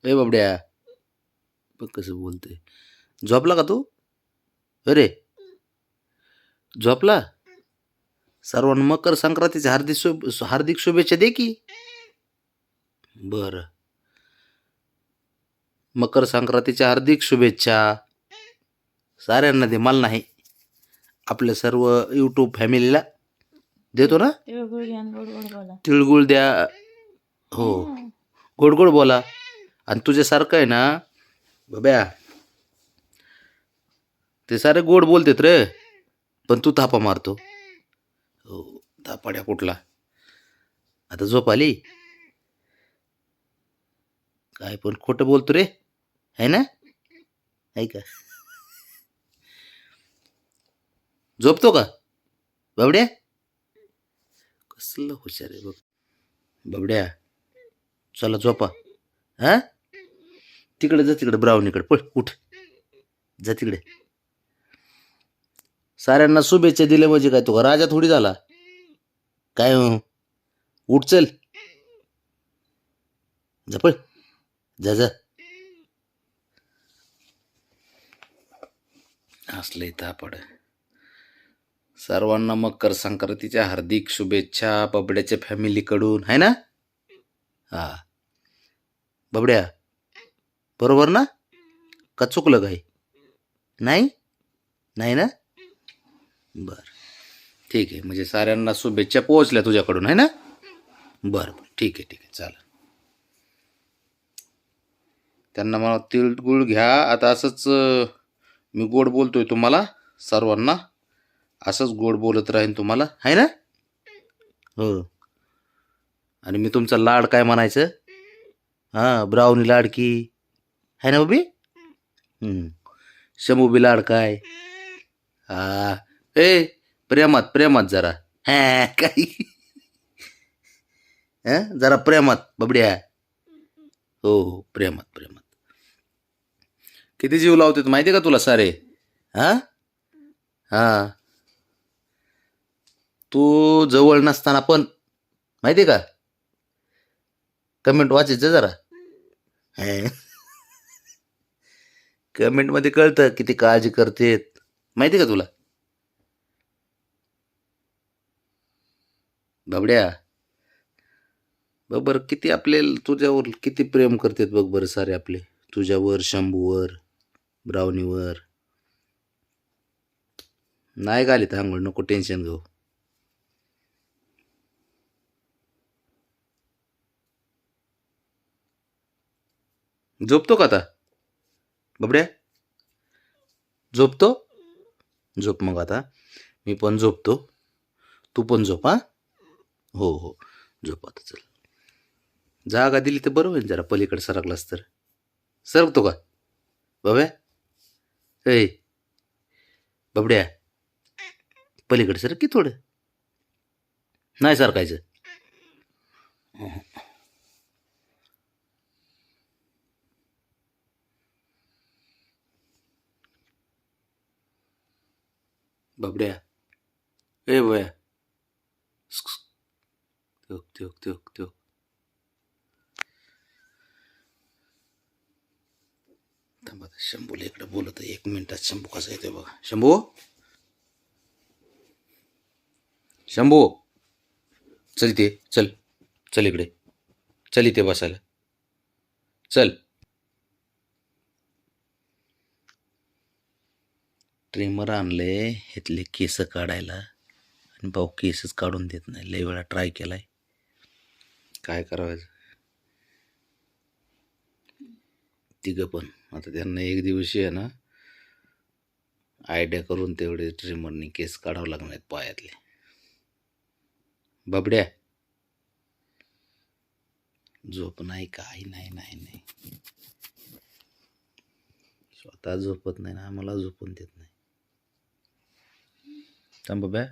ए बाबड्या, बघ कसं बोलते. झोपला का तू? अरे झोपला. सर्वांना मकर संक्रांतीच्या हार्दिक शुभेच्छा दे की. बरं, मकर संक्रांतीच्या हार्दिक शुभेच्छा साऱ्यांना दे, मला नाही. आपल्या सर्व यूट्यूब फॅमिलीला देतो ना. तिळगुळ द्या. हो, गोड गोड बोला. आणि तुझ्यासारखं आहे ना बाब्या, ते सारे गोड बोलतेत रे, पण तू थापा मारतो. हो, थापाड्या कुठला. आता झोप आली काय पण खोटं बोलतो रे, है ना? आहे का? झोपतो का बाबड्या? कसलं हुशार आहे बघ बाबड्या. चला झोपा. हा, तिकडे जा, तिकडे ब्राउनीकडे पळ, उठ जा तिकडे. साऱ्यांना शुभेच्छा दिल्या म्हणजे काय, तू राजा थोडी झाला काय? उठ चल, जा पळ, जा जा. असले तापड. सर्वांना मकर संक्रांतीच्या हार्दिक शुभेच्छा बबड्याच्या फॅमिलीकडून, है ना? हा बबड्या, बरोबर ना? का चुकलं काही? नाही, नाही ना? बर, ठीक आहे. म्हणजे साऱ्यांना शुभेच्छा पोहोचल्या तुझ्याकडून, है ना? बरं बरं, ठीक आहे, ठीक आहे, चालेल. त्यांना मला तिळगुळ घ्या. आता असंच मी गोड बोलतोय तुम्हाला सर्वांना, असंच गोड बोलत राहीन तुम्हाला, है ना? हो. आणि मी तुमचा लाड काय म्हणायचं? हां, ब्राउनी लाडकी, है ना बबी? शंभू बी लाडकाय. हा, ए प्रेमात प्रेमात जरा, हा काही, जरा प्रेमात बबड्या. हो हो, प्रेमात प्रेमात. किती जीव लावते माहिती आहे का तुला सारे? हा हा, तू जवळ नसताना पण, माहिती आहे का? कमेंट वाचायचं जरा. कमेंट मध्ये कळतं किती काळजी करतेत, माहिती का तुला बाबड्या? बघ बरं किती आपले तुझ्यावर किती प्रेम करतेत बघ बरं सारे आपले, तुझ्यावर, शंभूवर, ब्राउनीवर. नाही घालीत आंघोळ, नको टेन्शन घेऊ. झोपतो का आता बबड्या? झोपतो? झोप मग आता. मी पण झोपतो, तू पण झोप. हा, हो हो, झोप आता. चल, जागा दिली तर बरं होईल, जरा पलीकडे सरकलास तर. सरकतो का बाब्या? ए बबड्या, पलीकडे सरक की थोडं. नाही सरकायचं. बबड्या, ए बया, त्यो त्यो त्यो त्यो. थांबा, शंभूला इकडे बोलत, 1 मिनिटात शंभू कसा येतोय बघा. शंभू, शंभू, चल इथे, चल, चल इकडे, चल इथे बसायला, चल. ट्रिमर आणले ह्यातले केस काढायला, आणि भाऊ केसच काढून देत नाही. लय वेळा ट्राय केलाय, काय करायचं. तिघं पण आता त्यांना एक दिवशी आहे ना आयडिया करून तेवढे ट्रिमरनी केस काढावं लागणार आहेत पायातले. बबड्या, झोप नाही, काही नाही, नाही नाही, स्वतः झोपत नाही ना, आम्हाला झोपून देत नाही. थांब बबड्या.